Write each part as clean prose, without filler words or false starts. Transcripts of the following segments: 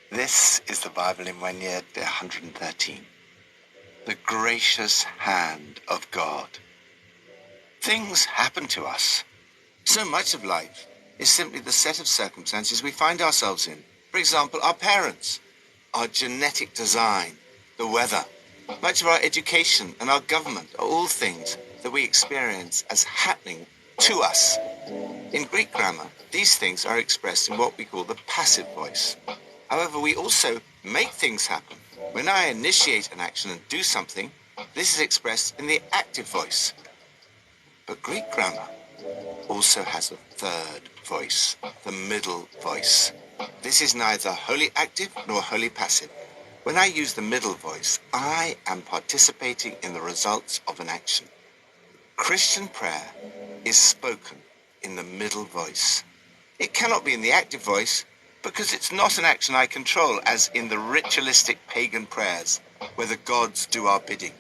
This is the Bible in 1 year, day 113. The gracious hand of God. Things happen to us. So much of life is simply the set of circumstances we find ourselves in. For example, our parents, our genetic design, the weather. Much of our education and our government are all things that we experience as happening to us. In Greek grammar, these things are expressed in what we call the passive voice. However, we also make things happen. When I initiate an action and do something, this is expressed in the active voice. But Greek grammar also has a third voice, the middle voice. This is neither wholly active nor wholly passive. When I use the middle voice, I am participating in the results of an action. Christian prayer is spoken in the middle voice. It cannot be in the active voice because it's not an action I control, as in the ritualistic pagan prayers where the gods do our bidding.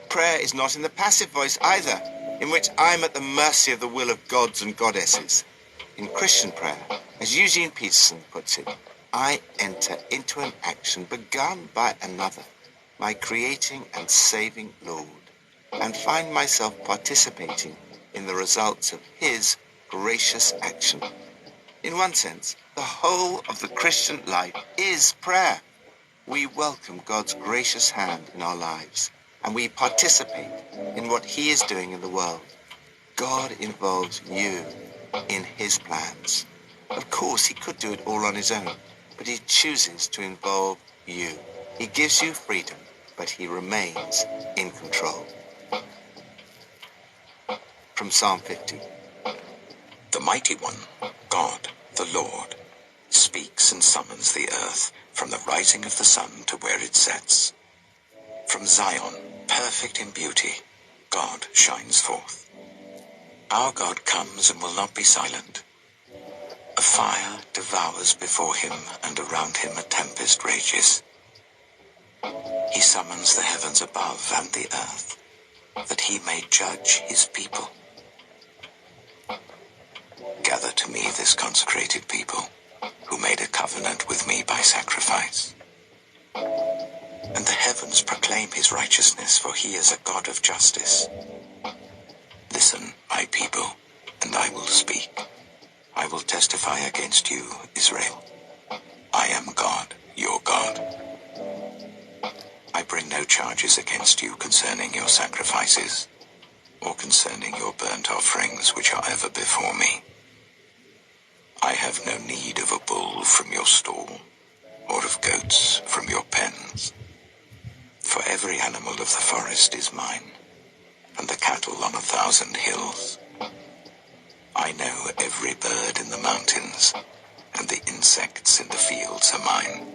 Prayer is not in the passive voice either, in which I'm at the mercy of the will of gods and goddesses. In Christian prayer, as Eugene Peterson puts it, I enter into an action begun by another, my creating and saving Lord, and find myself participating in the results of his gracious action. In one sense, the whole of the Christian life is prayer. We welcome God's gracious hand in our lives, and we participate in what he is doing in the world. God involves you in his plans. Of course, he could do it all on his own, but he chooses to involve you. He gives you freedom, but he remains in control. From Psalm 50. The Mighty One, God, the Lord, speaks and summons the earth from the rising of the sun to where it sets. From Zion, perfect in beauty, God shines forth. Our God comes and will not be silent. A fire devours before him, and around him a tempest rages. He summons the heavens above and the earth, that he may judge his people. Gather to me this consecrated people, who made a covenant with me by sacrifice. And the heavens proclaim his righteousness, for he is a God of justice. Listen, my people, and I will speak. I will testify against you, Israel. I am God, your God. I bring no charges against you concerning your sacrifices, or concerning your burnt offerings which are ever before me. I have no need of a bull from your stall, or of goats from your pens. For every animal of the forest is mine, and the cattle on 1,000 hills. I know every bird in the mountains, and the insects in the fields are mine.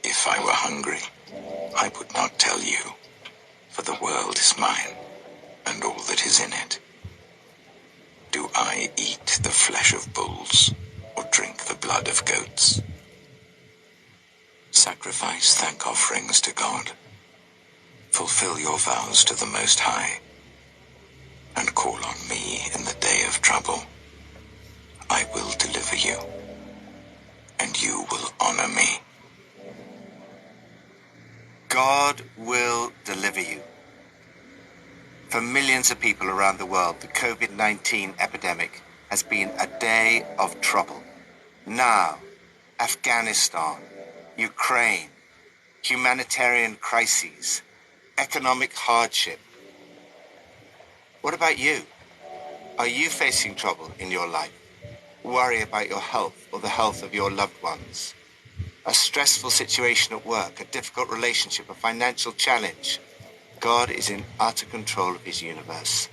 If I were hungry, I would not tell you, for the world is mine, and all that is in it. Do I eat the flesh of bulls, or drink the blood of goats? Sacrifice thank offerings to God. Fulfill your vows to the Most High, and call on me in the day of trouble. I will deliver you, and you will honor me. God will deliver you. For millions of people around the world, the COVID-19 epidemic has been a day of trouble. Now, Afghanistan, Ukraine, humanitarian crises, economic hardship. What about you? Are you facing trouble in your life? Worry about your health or the health of your loved ones? A stressful situation at work, a difficult relationship, a financial challenge? God is in utter control of his universe.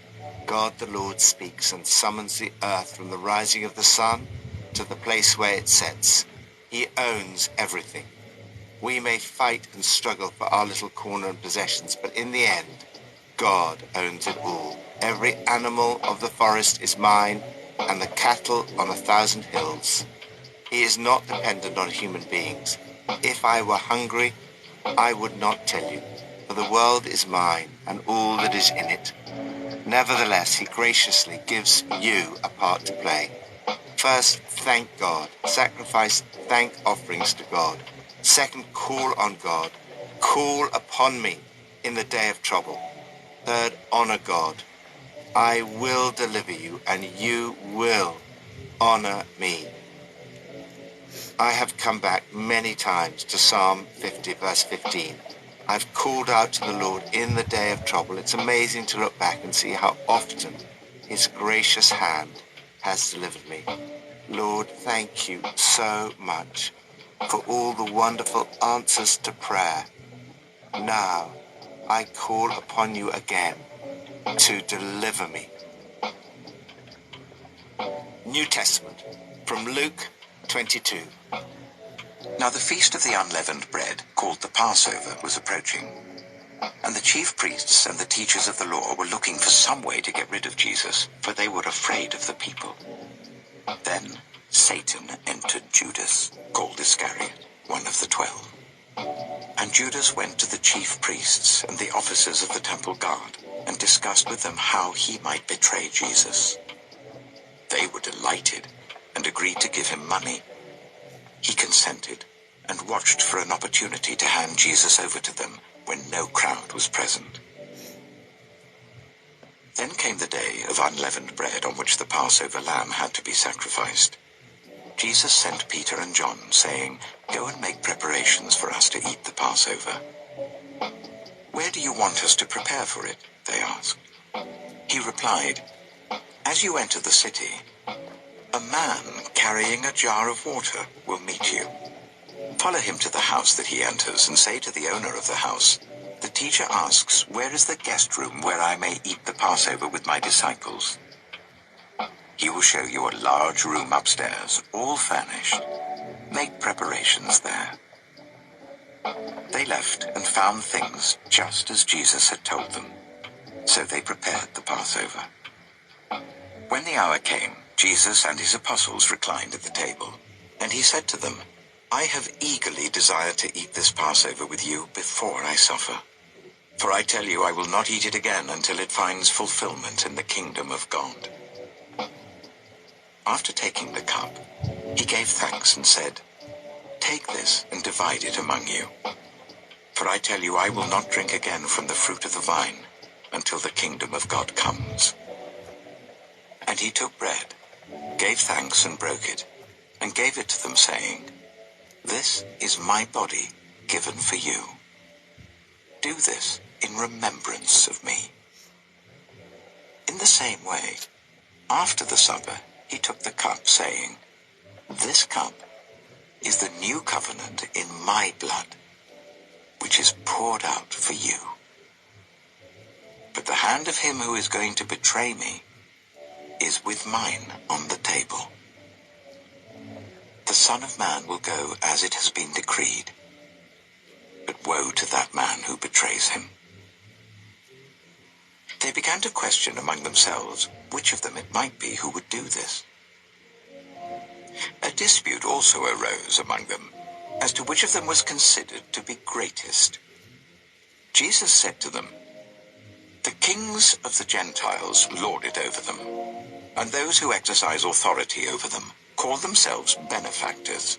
God the Lord speaks and summons the earth from the rising of the sun to the place where it sets. He owns everything. We may fight and struggle for our little corner and possessions, but in the end, God owns it all. Every animal of the forest is mine, and the cattle on 1,000 hills. He is not dependent on human beings. If I were hungry, I would not tell you, for the world is mine, and all that is in it. Nevertheless, he graciously gives you a part to play. First, thank God. Sacrifice thank offerings to God. Second, call on God. Call upon me in the day of trouble. Third, honor God. I will deliver you, and you will honor me. I have come back many times to Psalm 50, verse 15. I've called out to the Lord in the day of trouble. It's amazing to look back and see how often his gracious hand has delivered me. Lord, thank you so much for all the wonderful answers to prayer. Now I call upon you again to deliver me. New Testament from Luke 22. Now the feast of the unleavened bread, called the Passover, was approaching. And the chief priests and the teachers of the law were looking for some way to get rid of Jesus, for they were afraid of the people. Then Satan entered Judas, called Iscariot, one of the 12. And Judas went to the chief priests and the officers of the temple guard, and discussed with them how he might betray Jesus. They were delighted, and agreed to give him money. He consented, and watched for an opportunity to hand Jesus over to them when no crowd was present. Then came the day of unleavened bread on which the Passover lamb had to be sacrificed. Jesus sent Peter and John, saying, "Go and make preparations for us to eat the Passover." "Where do you want us to prepare for it?" they asked. He replied, "As you enter the city, a man carrying a jar of water will meet you. Follow him to the house that he enters, and say to the owner of the house, 'The teacher asks, where is the guest room where I may eat the Passover with my disciples?' He will show you a large room upstairs, all furnished. Make preparations there." They left and found things just as Jesus had told them. So they prepared the Passover. When the hour came, Jesus and his apostles reclined at the table, and he said to them, "I have eagerly desired to eat this Passover with you before I suffer. For I tell you, I will not eat it again until it finds fulfillment in the kingdom of God." After taking the cup, he gave thanks and said, "Take this and divide it among you. For I tell you, I will not drink again from the fruit of the vine until the kingdom of God comes." And he took bread, gave thanks and broke it, and gave it to them, saying, "This is my body given for you. Do this in remembrance of me." In the same way, after the supper, he took the cup, saying, "This cup is the new covenant in my blood, which is poured out for you. But the hand of him who is going to betray me is with mine on the table. The Son of Man will go as it has been decreed, but woe to that man who betrays him." They began to question among themselves which of them it might be who would do this. A dispute also arose among them as to which of them was considered to be greatest. Jesus said to them, "The kings of the Gentiles lord it over them, and those who exercise authority over them call themselves benefactors.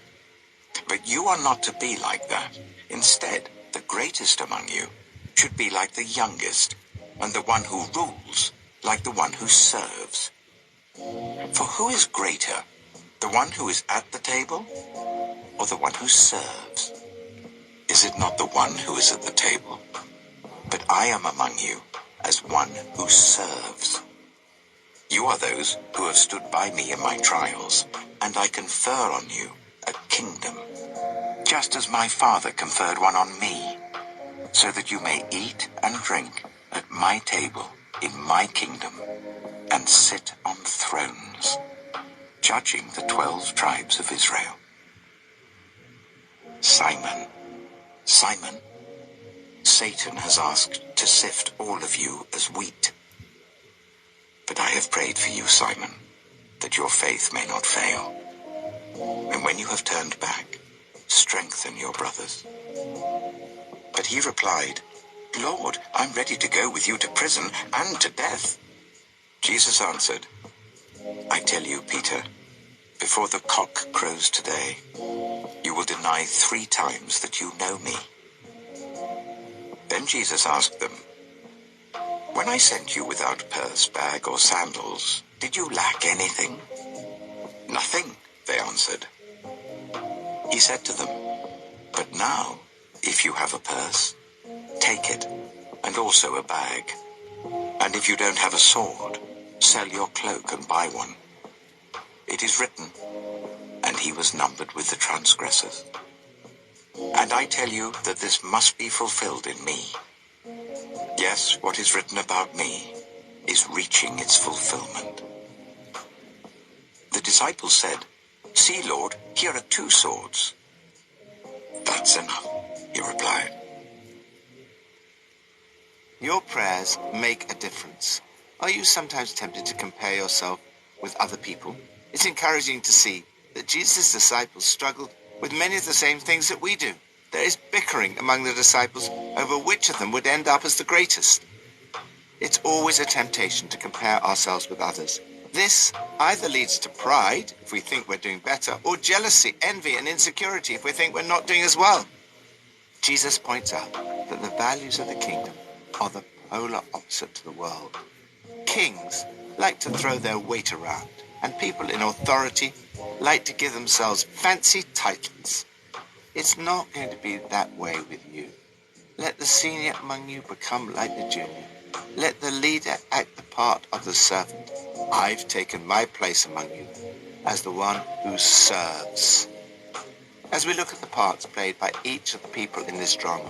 But you are not to be like that. Instead, the greatest among you should be like the youngest, and the one who rules like the one who serves. For who is greater, the one who is at the table, or the one who serves? Is it not the one who is at the table? But I am among you as one who serves. You are those who have stood by me in my trials, and I confer on you a kingdom, just as my Father conferred one on me, so that you may eat and drink at my table in my kingdom, and sit on thrones, judging the 12 tribes of Israel. Simon, Simon, Satan has asked to sift all of you as wheat. But I have prayed for you, Simon, that your faith may not fail. And when you have turned back, strengthen your brothers." But he replied, "Lord, I'm ready to go with you to prison and to death." Jesus answered, "I tell you, Peter, Before the cock crows today, you will deny 3 times that you know me. Then Jesus asked them, when I sent you without purse, bag, or sandals, did you lack anything? Nothing, they answered. He said to them, but now, if you have a purse, take it, and also a bag. And if you don't have a sword, sell your cloak and buy one. It is written, and he was numbered with the transgressors. And I tell you that this must be fulfilled in me. Yes, what is written about me is reaching its fulfillment. The disciples said, see, Lord, here are 2 swords. That's enough, he replied. Your prayers make a difference. Are you sometimes tempted to compare yourself with other people? It's encouraging to see that Jesus' disciples struggled with many of the same things that we do. There is bickering among the disciples over which of them would end up as the greatest. It's always a temptation to compare ourselves with others. This either leads to pride, if we think we're doing better, or jealousy, envy, and insecurity, if we think we're not doing as well. Jesus points out that the values of the kingdom are the polar opposite to the world. Kings like to throw their weight around, and people in authority like to give themselves fancy titles. It's not going to be that way with you. Let the senior among you become like the junior. Let the leader act the part of the servant. I've taken my place among you as the one who serves. As we look at the parts played by each of the people in this drama,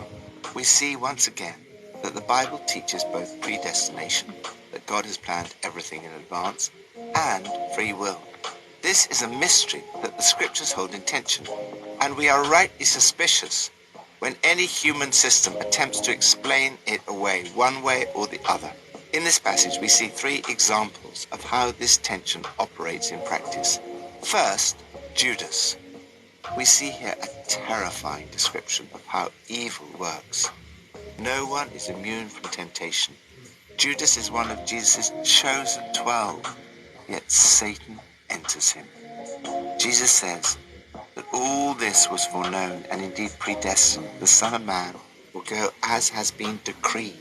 we see once again that the Bible teaches both predestination, that God has planned everything in advance, and free will. This is a mystery that the scriptures hold in tension, and we are rightly suspicious when any human system attempts to explain it away one way or the other. In this passage, we see 3 examples of how this tension operates in practice. First, Judas. We see here a terrifying description of how evil works. No one is immune from temptation. Judas is one of Jesus' chosen 12, yet Satan enters him. Jesus says that all this was foreknown and indeed predestined. The Son of Man will go as has been decreed.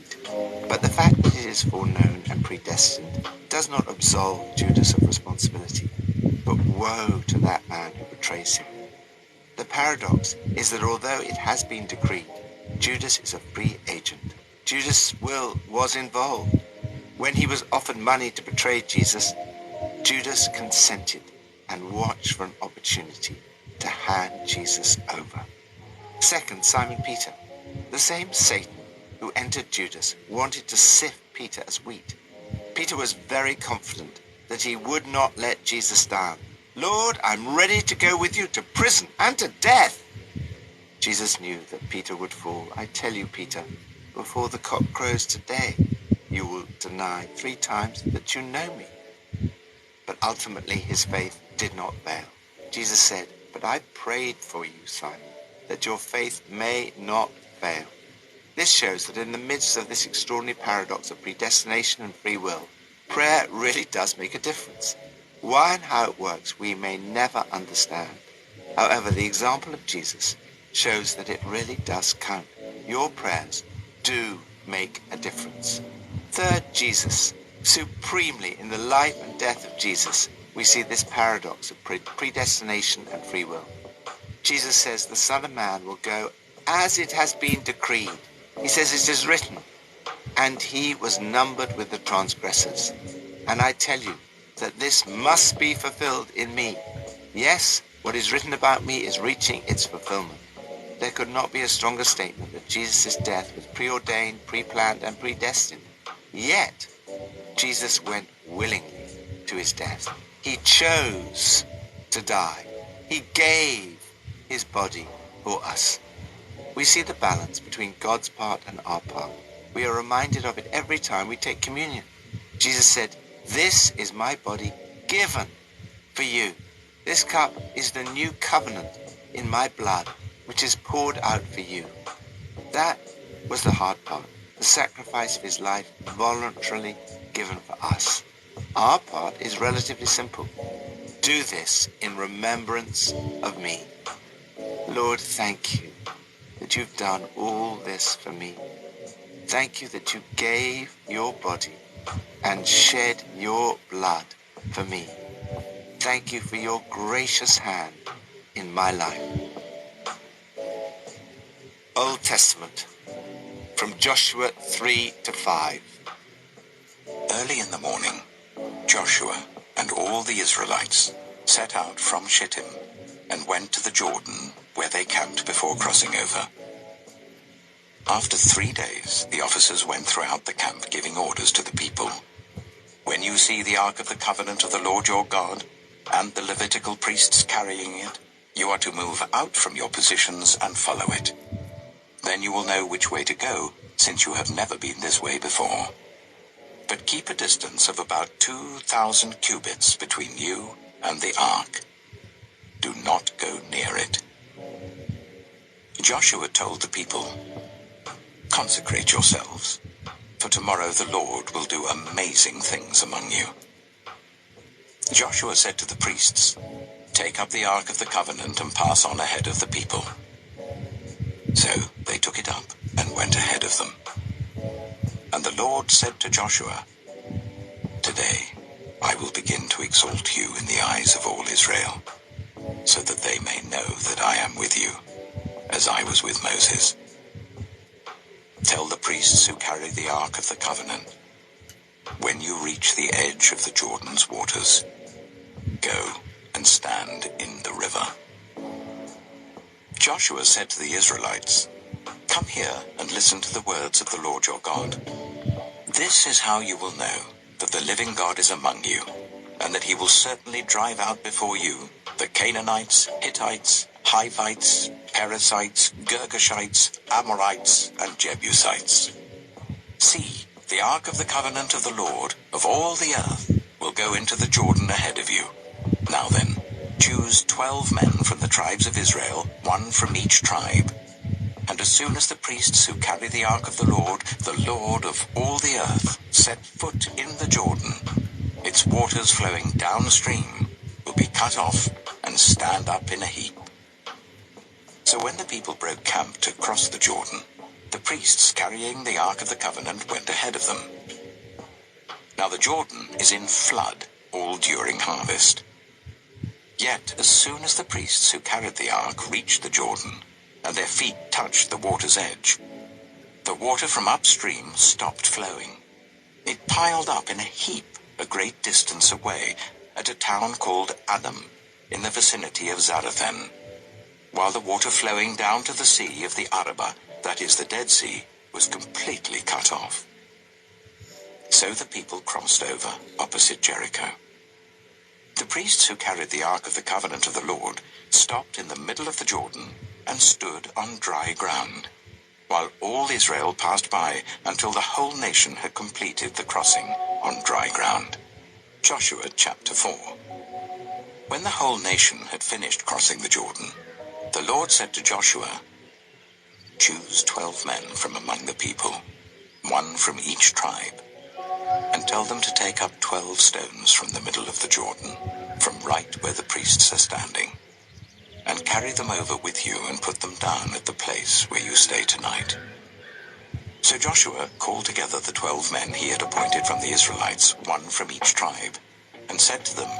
But the fact that it is foreknown and predestined does not absolve Judas of responsibility. But woe to that man who betrays him. The paradox is that although it has been decreed, Judas is a free agent. Judas' will was involved. When he was offered money to betray Jesus, Judas consented and watched for an opportunity to hand Jesus over. Second, Simon Peter. The same Satan who entered Judas wanted to sift Peter as wheat. Peter was very confident that he would not let Jesus down. Lord, I'm ready to go with you to prison and to death. Jesus knew that Peter would fall. I tell you, Peter, before the cock crows today, you will deny 3 times that you know me. But ultimately his faith did not fail. Jesus said, but I prayed for you, Simon, that your faith may not fail. This shows that in the midst of this extraordinary paradox of predestination and free will, prayer really does make a difference. Why and how it works we may never understand. However, the example of Jesus shows that it really does count. Your prayers do make a difference. Third, Jesus. Supremely in the life and death of Jesus, we see this paradox of predestination and free will. Jesus says the Son of Man will go as it has been decreed. He says it is written, and he was numbered with the transgressors. And I tell you that this must be fulfilled in me. Yes, what is written about me is reaching its fulfillment. There could not be a stronger statement that Jesus' death was preordained, pre-planned, and predestined. Yet, Jesus went willingly to his death. He chose to die. He gave his body for us. We see the balance between God's part and our part. We are reminded of it every time we take communion. Jesus said, this is my body given for you. This cup is the new covenant in my blood, which is poured out for you. That was the hard part, the sacrifice of his life voluntarily given for us. Our part is relatively simple. Do this in remembrance of me. Lord, thank you that you've done all this for me. Thank you that you gave your body and shed your blood for me. Thank you for your gracious hand in my life. Old Testament, from Joshua 3 to 5. Early in the morning, Joshua and all the Israelites set out from Shittim and went to the Jordan, where they camped before crossing over. After 3 days, the officers went throughout the camp giving orders to the people. When you see the Ark of the Covenant of the Lord your God, and the Levitical priests carrying it, you are to move out from your positions and follow it. Then you will know which way to go, since you have never been this way before. But keep a distance of about 2,000 cubits between you and the ark. Do not go near it. Joshua told the people, "Consecrate yourselves, for tomorrow the Lord will do amazing things among you." Joshua said to the priests, "Take up the Ark of the Covenant and pass on ahead of the people." So they took it up and went ahead of them. And the Lord said to Joshua, "Today I will begin to exalt you in the eyes of all Israel, so that they may know that I am with you, as I was with Moses. Tell the priests who carry the Ark of the Covenant, when you reach the edge of the Jordan's waters, go and stand in the river." Joshua said to the Israelites, "Come here and listen to the words of the Lord your God. This is how you will know that the living God is among you, and that he will certainly drive out before you the Canaanites, Hittites, Hivites, Perizzites, Girgashites, Amorites, and Jebusites. See, the Ark of the Covenant of the Lord of all the earth will go into the Jordan ahead of you. Now then, choose 12 men from the tribes of Israel, one from each tribe. And as soon as the priests who carry the Ark of the Lord of all the earth, set foot in the Jordan, its waters flowing downstream will be cut off and stand up in a heap." So when the people broke camp to cross the Jordan, the priests carrying the Ark of the Covenant went ahead of them. Now the Jordan is in flood all during harvest. Yet as soon as the priests who carried the Ark reached the Jordan, and their feet touched the water's edge, the water from upstream stopped flowing. It piled up in a heap a great distance away at a town called Adam in the vicinity of Zarethan, while the water flowing down to the sea of the Arabah, that is the Dead Sea, was completely cut off. So the people crossed over opposite Jericho. The priests who carried the Ark of the Covenant of the Lord stopped in the middle of the Jordan and stood on dry ground, while all Israel passed by until the whole nation had completed the crossing on dry ground. Joshua chapter 4. When the whole nation had finished crossing the Jordan, the Lord said to Joshua, "Choose 12 men from among the people, one from each tribe, and tell them to take up 12 stones from the middle of the Jordan, from right where the priests are standing, and carry them over with you and put them down at the place where you stay tonight." So Joshua called together the 12 men he had appointed from the Israelites, one from each tribe, and said to them,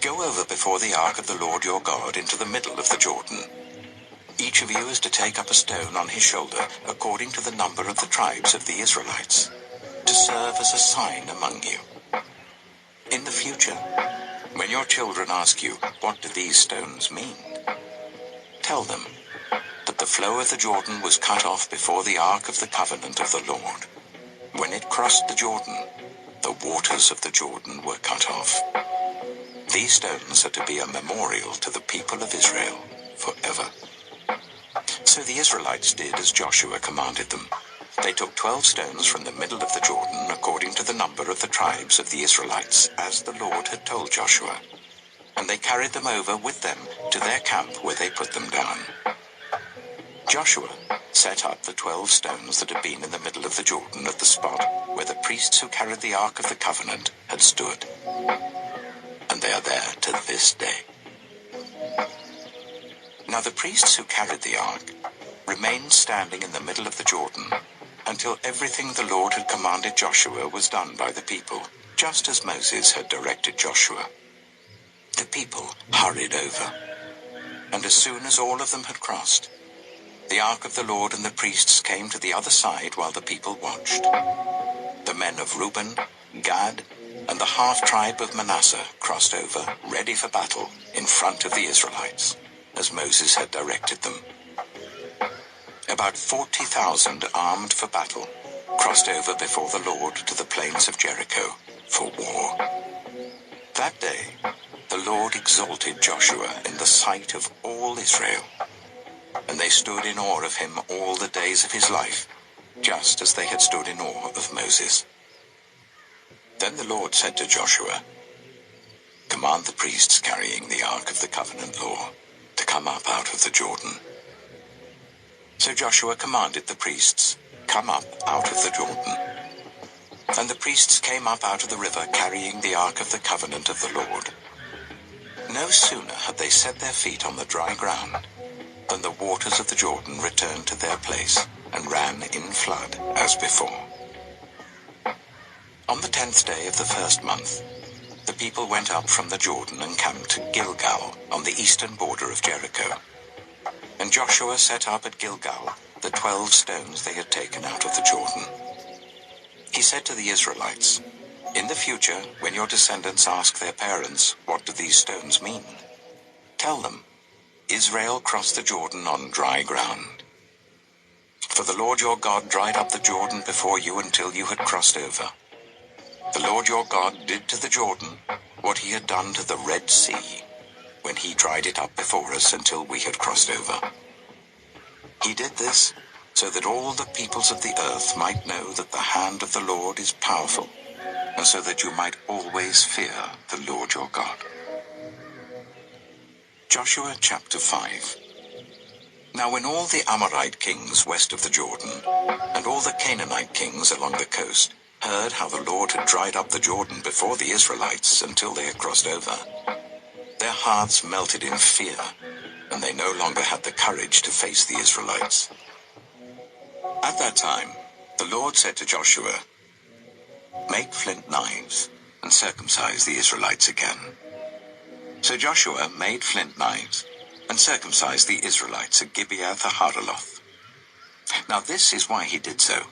"Go over before the Ark of the Lord your God into the middle of the Jordan. Each of you is to take up a stone on his shoulder according to the number of the tribes of the Israelites, to serve as a sign among you. In the future, when your children ask you, 'What do these stones mean?' tell them that the flow of the Jordan was cut off before the Ark of the Covenant of the Lord. When it crossed the Jordan, the waters of the Jordan were cut off. These stones are to be a memorial to the people of Israel forever." So the Israelites did as Joshua commanded them. They took 12 stones from the middle of the Jordan according to the number of the tribes of the Israelites, as the Lord had told Joshua, and they carried them over with them to their camp where they put them down. Joshua set up the 12 stones that had been in the middle of the Jordan at the spot where the priests who carried the Ark of the Covenant had stood. and they are there to this day. Now the priests who carried the ark remained standing in the middle of the Jordan until everything the Lord had commanded Joshua was done by the people, just as Moses had directed Joshua. The people hurried over, and as soon as all of them had crossed, the ark of the Lord and the priests came to the other side while the people watched. The men of Reuben, Gad, and the half-tribe of Manasseh crossed over, ready for battle, in front of the Israelites, as Moses had directed them. About 40,000 armed for battle crossed over before the Lord to the plains of Jericho for war. That day, the Lord exalted Joshua in the sight of all Israel, and they stood in awe of him all the days of his life, just as they had stood in awe of Moses. Then the Lord said to Joshua, "Command the priests carrying the Ark of the Covenant law to come up out of the Jordan." So Joshua commanded the priests, "Come up out of the Jordan." And the priests came up out of the river carrying the Ark of the Covenant of the Lord. No sooner had they set their feet on the dry ground than the waters of the Jordan returned to their place and ran in flood as before. On the 10th day of the first month, the people went up from the Jordan and camped to Gilgal on the eastern border of Jericho. And Joshua set up at Gilgal the 12 stones they had taken out of the Jordan. He said to the Israelites, "In the future, when your descendants ask their parents, 'What do these stones mean?' tell them, 'Israel crossed the Jordan on dry ground. For the Lord your God dried up the Jordan before you until you had crossed over. The Lord your God did to the Jordan what he had done to the Red Sea, when he dried it up before us until we had crossed over. He did this so that all the peoples of the earth might know that the hand of the Lord is powerful, and so that you might always fear the Lord your God." Joshua chapter 5. Now when all the Amorite kings west of the Jordan, and all the Canaanite kings along the coast, heard how the Lord had dried up the Jordan before the Israelites until they had crossed over, their hearts melted in fear, and they no longer had the courage to face the Israelites. At that time, the Lord said to Joshua, "Make flint knives and circumcise the Israelites again." So Joshua made flint knives and circumcised the Israelites at Gibeath-Haaraloth. Now this is why he did so.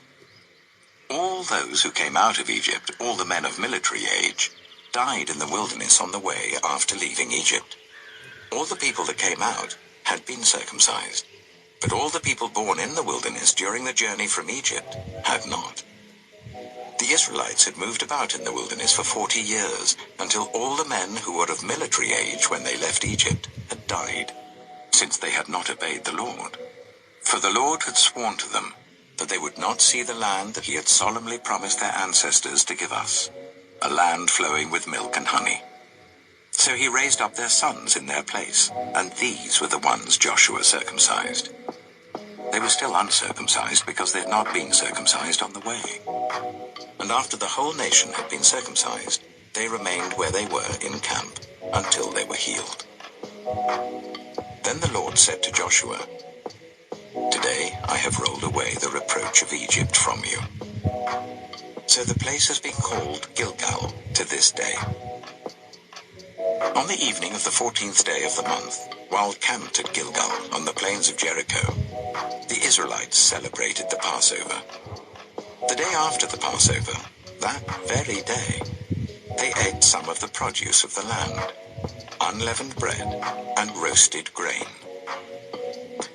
All those who came out of Egypt, all the men of military age, died in the wilderness on the way after leaving Egypt. All the people that came out had been circumcised, but all the people born in the wilderness during the journey from Egypt had not. The Israelites had moved about in the wilderness for 40 years, until all the men who were of military age when they left Egypt had died, since they had not obeyed the Lord. For the Lord had sworn to them that they would not see the land that he had solemnly promised their ancestors to give us, a land flowing with milk and honey. So he raised up their sons in their place, and these were the ones Joshua circumcised. They were still uncircumcised because they had not been circumcised on the way. And after the whole nation had been circumcised, they remained where they were in camp until they were healed. Then the Lord said to Joshua, "Today I have rolled away the reproach of Egypt from you." So the place has been called Gilgal to this day. On the evening of the 14th day of the month, while camped at Gilgal on the plains of Jericho, the Israelites celebrated the Passover. The day after the Passover, that very day, they ate some of the produce of the land, unleavened bread and roasted grain.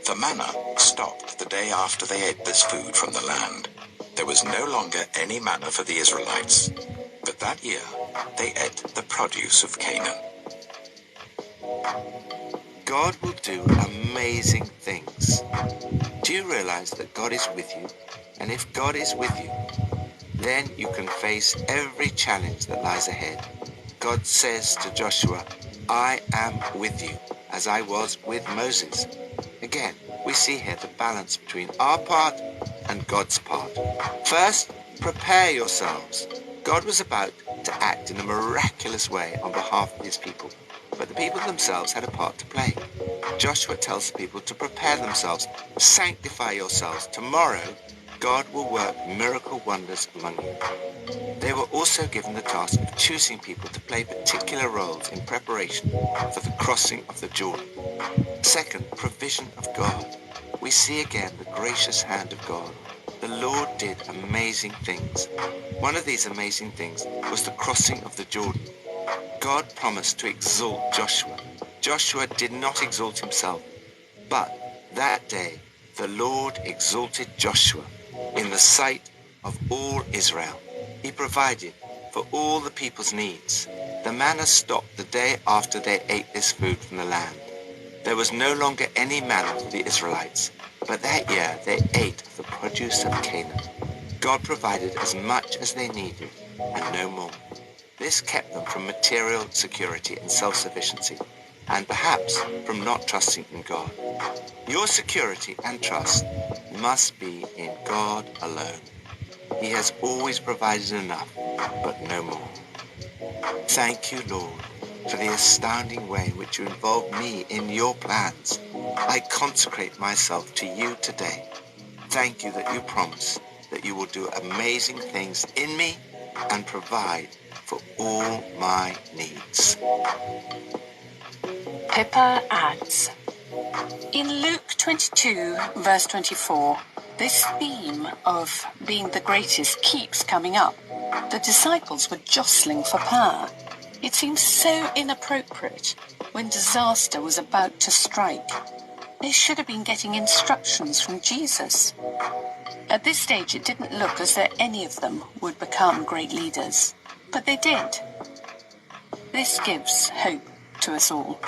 The manna stopped the day after they ate this food from the land. There was no longer any manna for the Israelites, but that year they ate the produce of Canaan. God will do amazing things. Do you realize that God is with you? And if God is with you, then you can face every challenge that lies ahead. God says to Joshua, "I am with you, as I was with Moses." Again, we see here the balance between our part and God's part. First, prepare yourselves. God was about to act in a miraculous way on behalf of his people, but the people themselves had a part to play. Joshua tells the people to prepare themselves, sanctify yourselves. Tomorrow, God will work miracle wonders among you. They were also given the task of choosing people to play particular roles in preparation for the crossing of the Jordan. Second, provision of God. We see again the gracious hand of God. The Lord did amazing things. One of these amazing things was the crossing of the Jordan. God promised to exalt Joshua. Joshua did not exalt himself, but that day the Lord exalted Joshua in the sight of all Israel. He provided for all the people's needs. The manna stopped the day after they ate this food from the land. There was no longer any manna for the Israelites, but that year they ate of the produce of Canaan. God provided as much as they needed and no more. This kept them from material security and self-sufficiency, and perhaps from not trusting in God. Your security and trust must be in God alone. He has always provided enough, but no more. Thank you, Lord, for the astounding way in which you involve me in your plans. I consecrate myself to you today. Thank you that you promise that you will do amazing things in me and provide for all my needs. Pippa adds, in Luke 22, verse 24, this theme of being the greatest keeps coming up. The disciples were jostling for power. It seems so inappropriate when disaster was about to strike. They should have been getting instructions from Jesus. At this stage, it didn't look as though any of them would become great leaders, but they did. This gives hope to us all.